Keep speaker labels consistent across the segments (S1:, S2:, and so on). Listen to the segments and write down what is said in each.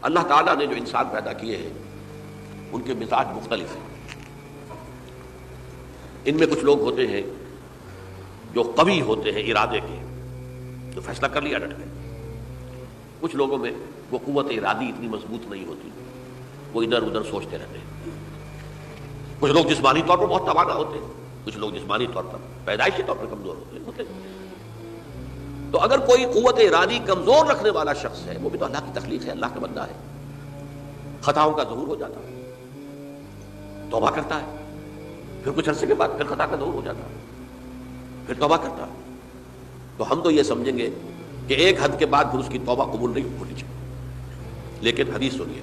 S1: اللہ تعالیٰ نے جو انسان پیدا کیے ہیں ان کے مزاج مختلف ہیں. ان میں کچھ لوگ ہوتے ہیں جو قوی ہوتے ہیں ارادے کے، جو فیصلہ کر لیا ڈٹ گئے. کچھ لوگوں میں وہ قوت ارادی اتنی مضبوط نہیں ہوتی، وہ ادھر ادھر سوچتے رہتے ہیں. کچھ لوگ جسمانی طور پر بہت توانا ہوتے ہیں، کچھ لوگ جسمانی طور پر پیدائشی طور پر کمزور ہوتے ہیں. تو اگر کوئی قوت ارادی کمزور رکھنے والا شخص ہے، وہ بھی تو اللہ کی تخلیق ہے، اللہ کا بندہ ہے، خطاؤں کا ظہور ہو جاتا ہے، توبہ کرتا ہے، پھر کچھ عرصے کے بعد پھر خطا کا ظہور ہو جاتا ہے، پھر توبہ کرتا ہے. تو ہم تو یہ سمجھیں گے کہ ایک حد کے بعد پھر اس کی توبہ قبول نہیں ہونی چاہیے. لیکن حدیث سنیے.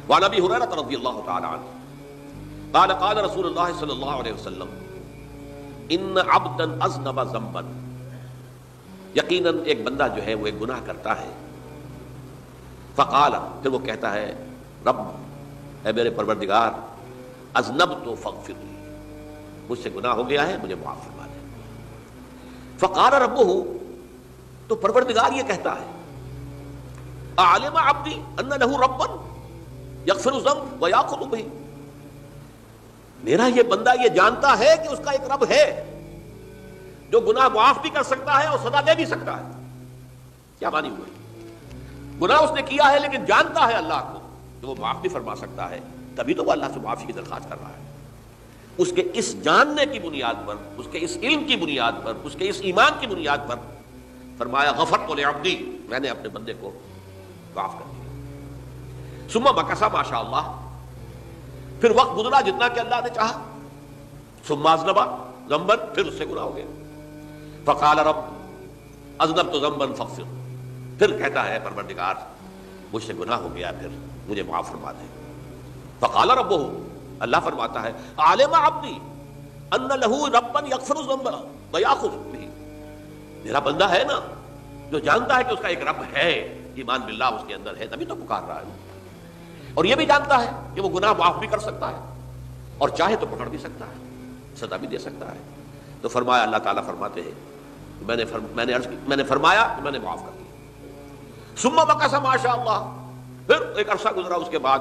S1: وعن ابی ہریرہ رضی اللہ تعالی عنہ قال قال رسول اللہ صلی اللہ علیہ وسلم ان عبدا اذنب ذنبا، یقیناً ایک بندہ جو ہے وہ ایک گناہ کرتا ہے. فقال، پھر وہ کہتا ہے رب، اے میرے پروردگار، اذنبت فاغفر لی، مجھ سے گناہ ہو گیا ہے، مجھے معاف فرما دے. فقال ربہ، تو پروردگار یہ کہتا ہے اعلم عبدی ان لہ ربا یغفر الذنب ویأخذ بہ، میرا یہ بندہ یہ جانتا ہے کہ اس کا ایک رب ہے جو گناہ معاف بھی کر سکتا ہے اور سزا دے بھی سکتا ہے. کیا معنی ہوئی؟ گناہ اس نے کیا ہے لیکن جانتا ہے اللہ کو کہ وہ معاف بھی فرما سکتا ہے، تبھی تو وہ اللہ سے معافی کی درخواست کر رہا ہے. اس کے اس جاننے کی بنیاد پر، اس کے اس علم کی بنیاد پر، اس کے اس ایمان کی بنیاد پر فرمایا غفرت لعبدی، میں نے اپنے بندے کو معاف کر دیا. ثم مکث ما شاء اللہ، پھر وقت گزرا جتنا کہ اللہ نے چاہا. ثم اذنب ذنبا، پھر اس سے گناہ ہو گیا. فقال رب اذنبت ذنبا فاغفر، پھر کہتا ہے پروردگار مجھ سے گناہ ہو گیا، پھر مجھے معاف فرما دے. فقال ربہ، اللہ فرماتا ہے عالم عبدی ان لہ ربا یغفر الذنب ویأخذ بہ، میرا بندہ ہے نا جو جانتا ہے کہ اس کا ایک رب ہے، ایمان باللہ اس کے اندر ہے، تبھی تو پکار رہا ہے. اور یہ بھی جانتا ہے کہ وہ گناہ معاف بھی کر سکتا ہے اور چاہے تو پکڑ بھی سکتا ہے، سزا بھی دے سکتا ہے. تو فرمایا، اللہ تعالیٰ فرماتے ہیں میں نے فرمایا کہ میں نے معاف کر دیا. ثم مکث ما شاء اللہ، پھر ایک عرصہ گزرا اس کے بعد.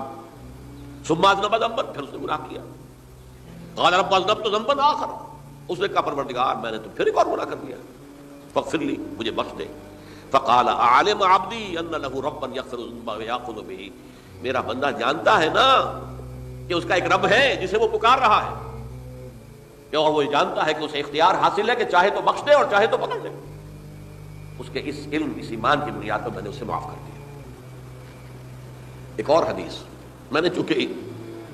S1: ثم اذنب ذنبا، پھر اس نے گناہ کیا. قال رب اذنبت ذنبا آخر، اس نے کہا پروردگار میں نے تو پھر ایک اور گناہ کر دیا، فاغفر لی، مجھے بخش دے. فقال اعلم عبدی ان لہ ربا یغفر الذنب ویأخذ بہ، میرا بندہ جانتا ہے نا کہ اس کا ایک رب ہے جسے وہ پکار رہا ہے، اور وہ جانتا ہے کہ اسے اختیار حاصل ہے کہ چاہے تو بخش دے اور چاہے تو پکڑ دے. اس کے اس علم، اس ایمان کی بنیاد پر میں نے اسے معاف کر دیا. ایک اور حدیث، میں نے چونکہ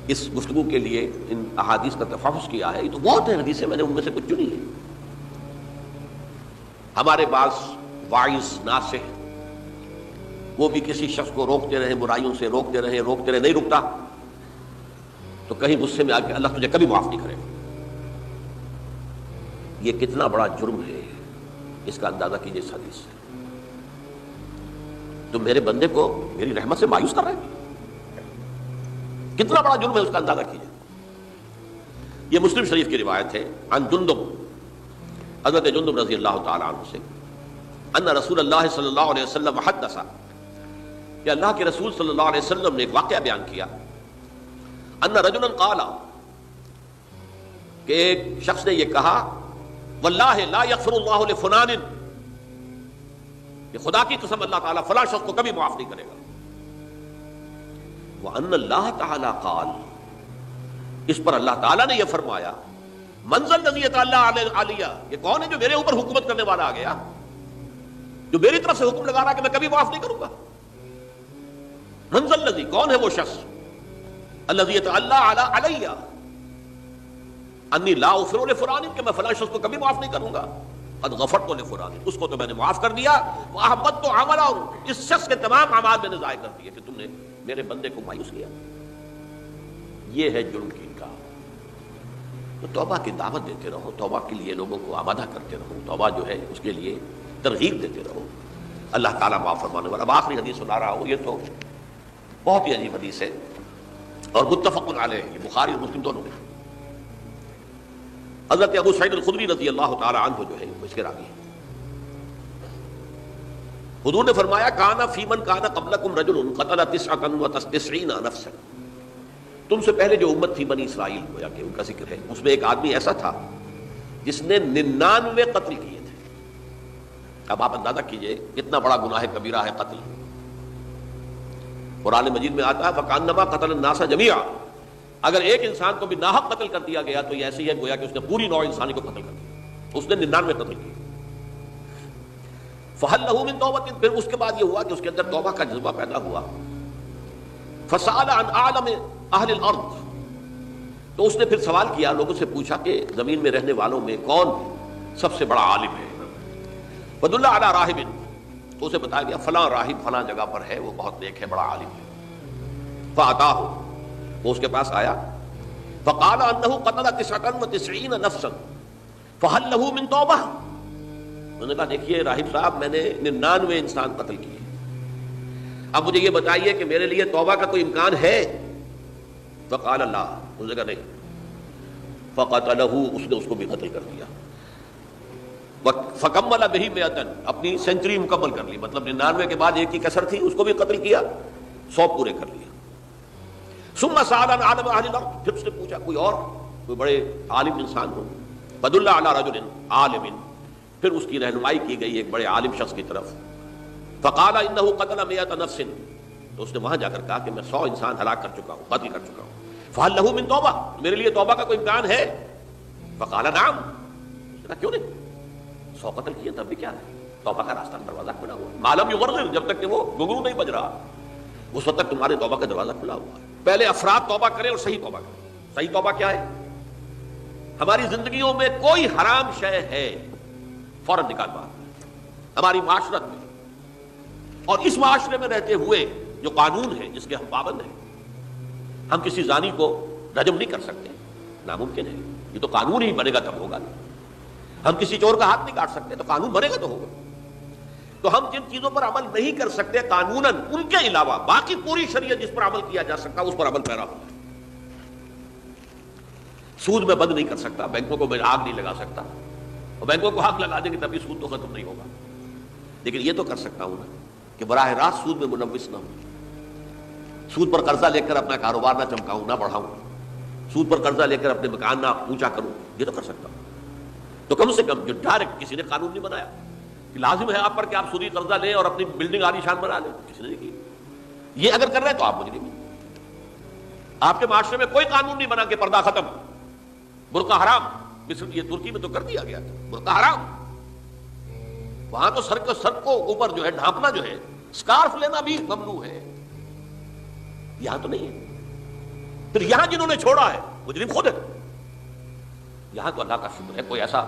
S1: اس گفتگو کے لیے ان احادیث کا تفحص کیا ہے، یہ تو بہت ہیں حدیثیں، میں نے ان میں سے کچھ چنی ہیں. ہمارے بعض واعظ ناصح وہ بھی کسی شخص کو روکتے رہے، برائیوں سے روکتے رہے، نہیں رکتا، تو کہیں غصے میں آ کے اللہ تجھے کبھی معاف نہیں کرے گا. یہ کتنا بڑا جرم ہے، اس کا اندازہ کیجیے اس حدیث سے. تو میرے بندے کو میری رحمت سے مایوس کر رہے ہیں، کتنا بڑا جرم ہے اس کا اندازہ کیجیے. یہ مسلم شریف کی روایت ہے عن جندب، حضرت جندب رضی اللہ تعالی عنہ سے، ان رسول اللہ صلی اللہ علیہ وسلم حدث، کہ اللہ کے رسول صلی اللہ علیہ وسلم نے ایک واقعہ بیان کیا. ان رجلا قال، کہ ایک شخص نے یہ کہا واللہ لا یغفر اللہ لفلان، کہ خدا کی قسم اللہ تعالیٰ فلاں شخص کو کبھی معاف نہیں کرے گا. وان اللہ تعالیٰ قال، اس پر اللہ تعالیٰ نے یہ فرمایا من ذا الذی یتعالی علیہ، یہ کون ہے جو میرے اوپر حکومت کرنے والا آ گیا، جو میری طرف سے حکم لگا رہا کہ میں کبھی معاف نہیں کروں گا. من ذا الذی، کون ہے وہ شخص، الذی یتعالی علیہ انی لا اغفر لفلان، کہ میں فلاں شخص کو کبھی معاف نہیں کروں گا. قد غفرت لفلان، اس کو تو میں نے معاف کر دیا. واحبطت عملہ، اس شخص کے تمام اعمال میں نے ضائع کر دیے کہ تم نے میرے بندے کو مایوس کیا. یہ ہے جرم کی انکار. تو توبہ کی دعوت دیتے رہو، توبہ کے لیے لوگوں کو آمادہ کرتے رہو، توبہ جو ہے اس کے لیے ترغیب دیتے رہو، اللہ تعالیٰ معاف فرمانے والا. اب آخری حدیث سنا رہا ہوں، یہ تو بہت ہی عجیب حدیث ہے اور متفق علیہ، یہ بخاری اور مسلم دونوں میں. حضرت ابو سعید الخدری رضی اللہ تعالی عنہ جو ہے وہ اس کے راوی ہیں. حضور نے فرمایا کانا فی من کانا قبلکم رجل قتل 99 نفسا، تم سے پہلے جو امت تھی بنی اسرائیل، گویا کہ ان کا ذکر ہے، اس میں ایک آدمی ایسا تھا جس نے 99 قتل کیے تھے۔ اب آپ اندازہ کیجئے کتنا بڑا گناہ کبیرہ ہے قتل۔ قرآن مجید میں آتا ہے فَكَأَنَّمَا قَتَلَ النَّاسَ جَمِيعًا، اگر ایک انسان کو بھی ناحق قتل کر دیا گیا تو یہ ایسی ہے گویا کہ اس نے پوری نوع انسانی کو قتل کر دیا، اس نے 99 قتل کیے۔ فَهَلْ لَهُ مِن تَوْبَةٍ، پھر اس کے بعد یہ ہوا کہ اس کے اندر توبہ کا جذبہ پیدا ہوا۔ فَسَأَلَ عَنْ أَعْلَمِ أَهْلِ الْأَرْضِ، تو اس نے پھر سوال کیا، لوگوں سے پوچھا کہ زمین میں رہنے والوں میں کون سب سے بڑا عالم ہے۔ فَدُلَّ عَلَىٰ رَاهِبٍ، تو اسے بتایا گیا فلاں راہب فلاں جگہ پر ہے، وہ بہت نیک ہے، بڑا عالم ہے۔ فَأَتَاهُ، وہ اس کے پاس آیا، فَقَالَ أَنَّهُ قَتَلَ 99 نَفْسًا فَهَلْ لَهُ مِن تَوْبَةٍ، انہوں نے کہا دیکھیے راہب صاحب میں نے 99 انسان قتل کیے، اب مجھے یہ بتائیے کہ میرے لیے توبہ کا کوئی امکان ہے؟ فقال اللہ، اس نے کہا نہیں۔ فقتلہ، اس نے اس کو بھی قتل کر دیا۔ فکمل بہ 100، اپنی سینچری مکمل کر لی، مطلب 99 کے بعد ایک کی کسر تھی، اس کو بھی قتل کیا، 100 پورے کر لیا۔ ثم سأل عن عالم اہل الارض، پھر اس نے پوچھا کوئی اور کوئی بڑے عالم انسان ہو۔ فدل علی رجل عالم، پھر اس کی رہنمائی کی گئی ایک بڑے عالم شخص کی طرف۔ فقال انہ قتل 100 نفس، تو اس نے وہاں جا کر کہا کہ میں 100 انسان ہلاک کر چکا ہوں، قتل کر چکا ہوں۔ فہل لہ من توبہ، میرے لیے توبہ کا کوئی امکان ہے؟ فقال نعم، اس نے کہا کیوں نہیں، 100 قتل کیے تب بھی کیا ہے، توبہ کا راستہ دروازہ کھلا ہوا ہے، ما لم یغرغر، جب تک کہ وہ گھنگرو نہیں بج رہا اس وقت تک تمہارے توبہ کا دروازہ کھلا ہوا ہے۔ پہلے افراد توبہ کریں اور صحیح توبہ کریں۔ صحیح توبہ کیا ہے؟ ہماری زندگیوں میں کوئی حرام شے ہے فوراً نکال باہر، ہماری معاشرت میں اور اس معاشرے میں رہتے ہوئے جو قانون ہے جس کے ہم پابند ہیں، ہم کسی زانی کو رجم نہیں کر سکتے، ناممکن ہے، یہ تو قانون ہی بنے گا تب ہوگا۔ ہم کسی چور کا ہاتھ نہیں کاٹ سکتے، تو قانون بنے گا تو ہوگا۔ تو ہم جن چیزوں پر عمل نہیں کر سکتے قانوناً، ان کے علاوہ باقی پوری شریعت جس پر عمل کیا جا سکتا اس پر عمل پیرا ہوتا ہے۔ سود میں بند نہیں کر سکتا، بینکوں کو میں آگ نہیں لگا سکتا، اور بینکوں کو آگ لگا دیں گے تبھی سود تو ختم نہیں ہوگا، لیکن یہ تو کر سکتا ہوں نا کہ براہ راست سود میں ملوث نہ ہوں، سود پر قرضہ لے کر اپنا کاروبار نہ چمکاؤں نہ بڑھاؤں، سود پر قرضہ لے کر اپنے مکان نہ اونچا کروں، یہ تو کر سکتا ہوں۔ تو کم سے کم جو ڈائریکٹ کسی نے قانون نہیں بنایا کہ لازم ہے آپ پر کہ آپ سودی قرضہ لیں اور اپنی بلڈنگ عالی شان بنا لیں، کسی نے نہیں کی۔ یہ اگر کر رہے ہیں تو آپ مجرم ہیں۔ آپ کے معاشرے میں کوئی قانون نہیں بنا کہ پردہ ختم، برقع حرام، مصر یہ ترکی میں تو کر دیا گیا تھا برقع حرام، وہاں تو سر کو اوپر جو ہے ڈھانپنا جو ہے، سکارف لینا بھی ممنوع ہے، یہاں تو نہیں ہے۔ پھر یہاں جنہوں نے چھوڑا ہے مجرم خود ہے، یہاں تو اللہ کا شکر ہے کوئی ایسا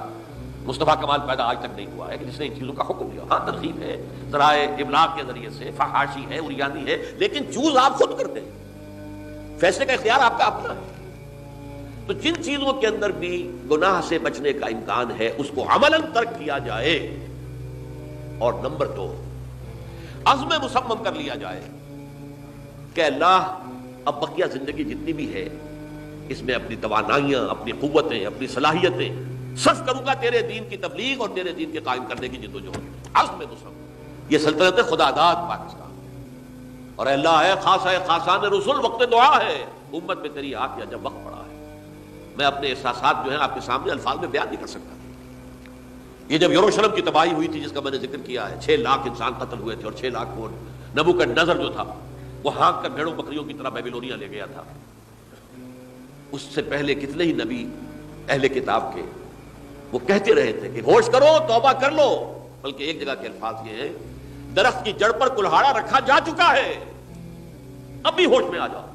S1: مصطفیٰ کمال پیدا آج تک نہیں ہوا ہے کہ جس نے ان چیزوں کا حکم دیا۔ ہاں ترغیب ہے، ذرائع ابلاغ کے ذریعے سے، فحاشی ہے، عریانی ہے، لیکن چوز آپ خود کرتے ہیں، فیصلے کا اختیار آپ کا اپنا ہے۔ تو جن چیزوں کے اندر بھی گناہ سے بچنے کا امکان ہے اس کو عملاً ترک کیا جائے، اور نمبر 2 عزم مصمم کر لیا جائے کہ اللہ اب بقیہ زندگی جتنی بھی ہے اس میں اپنی توانائیاں، اپنی قوتیں، اپنی صلاحیتیں صرف کروں گا تیرے دین کی تبلیغ اور تیرے دین کے قائم کرنے کی جدوجہد۔ عزم مصمم، یہ سلطنت خدا داد پاکستان، اور اے اللہ ہے خاصہ خاصان رسول، وقت دعا ہے، امت میں تیری آ کیا جب وقت پڑا ہے۔ میں اپنے احساسات جو ہیں آپ کے سامنے الفاظ میں بیان نہیں کر سکتا۔ یہ جب یروشلم کی تباہی ہوئی تھی جس کا میں نے ذکر کیا ہے، 6 لاکھ انسان قتل ہوئے تھے، اور 6 لاکھ کو نبوکدنضر جو تھا وہ ہانک کر بھیڑوں بکریوں کی طرح بیبیلونیا لے گیا تھا۔ اس سے پہلے کتنے ہی نبی اہل کتاب کے وہ کہتے رہے تھے کہ ہوش کرو، توبہ کر لو، بلکہ ایک جگہ کے الفاظ یہ ہیں درخت کی جڑ پر کلہاڑا رکھا جا چکا ہے، اب بھی ہوش میں آ جاؤ،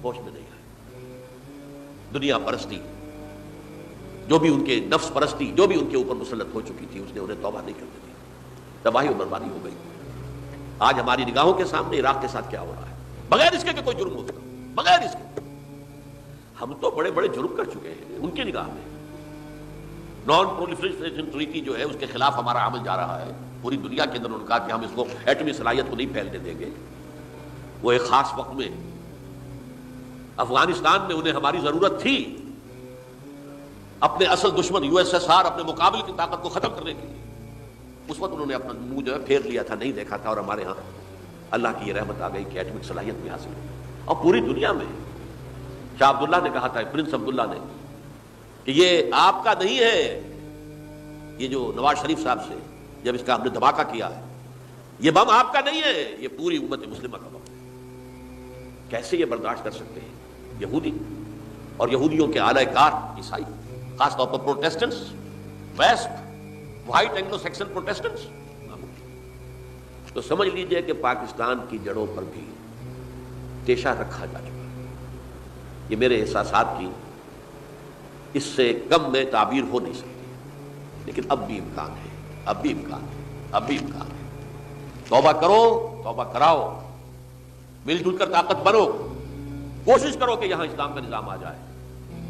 S1: ہوش میں نہیں آئے۔ دنیا پرستی جو بھی ان کے نفس پرستی جو بھی ان کے اوپر مسلط ہو چکی تھی، اس نے انہیں توبہ نہیں کرنے دی، تباہی و بربادی ہو گئی۔ آج ہماری نگاہوں کے سامنے عراق کے ساتھ کیا ہو رہا ہے، بغیر اس کے کہ کوئی جرم ہو سکتا، بغیر اس کے ہم تو بڑے بڑے جرم کر چکے ہیں ان کی نگاہ میں۔ نان پرولیفریشن ٹریٹی جو ہے اس کے خلاف ہمارا عمل جا رہا ہے پوری دنیا کے اندر، انہوں نے کہا کہ ہم اس کو ایٹمی صلاحیت کو نہیں پھیلنے دیں گے۔ وہ ایک خاص وقت میں افغانستان میں انہیں ہماری ضرورت تھی اپنے اصل دشمن USSR اپنے مقابل کی طاقت کو ختم کرنے کے لیے، اس وقت انہوں نے اپنا منہ جو ہے پھیر لیا تھا، نہیں دیکھا تھا، اور ہمارے ہاں اللہ کی یہ رحمت آ گئی کہ ایٹمک صلاحیت بھی حاصل ہوئی، اور پوری دنیا میں شاہ عبداللہ نے کہا تھا، پرنس عبداللہ نے، کہ یہ آپ کا نہیں ہے، یہ جو نواز شریف صاحب سے جب اس کا ہم نے دھماکہ کیا ہے، یہ بم آپ کا نہیں ہے، یہ پوری امت مسلمہ کا بم ہے۔ کیسے یہ برداشت کر سکتے ہیں یہودی اور یہودیوں کے اعلی کار عیسائی، خاص طور پر Protestants, west white Anglo Saxon Protestants? تو سمجھ لیجئے کہ پاکستان کی جڑوں پر بھی تیشہ رکھا جا چکا ہے۔ یہ میرے احساسات کی اس سے کم میں تعبیر ہو نہیں سکتی، لیکن اب بھی امکان ہے، اب بھی امکان ہے، اب بھی امکان ہے۔ توبہ کرو، توبہ کراؤ، مل جل کر طاقت بنو، کوشش کرو کہ یہاں اسلام کا نظام آ جائے،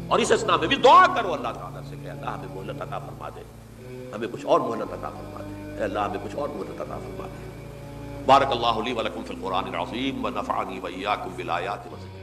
S1: اور اس اسنا میں بھی دعا کرو اللہ تعالیٰ سے کہ اللہ ہمیں مہلت عطا فرما دے، ہمیں کچھ اور مہلت عطا فرما دے، اے اللہ ہمیں کچھ اور مہلت عطا فرما دے۔ بارک اللہ لی ولکم فی القرآن العظیم ونفعنی وإیاکم بالآیات والذکر